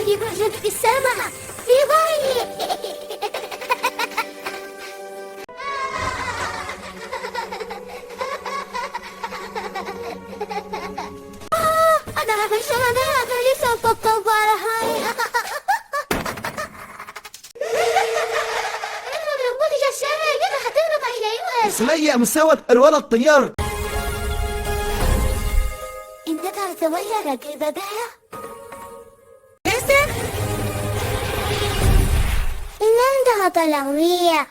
لله معجب السماء في ظهري. أنا هذا ليس الطبطبة هاي. منتج الشارع يلا هتهرب إليه. سمية مساوة الولد طيار. انتبه تغير البابايا. إن عندها طلعوية.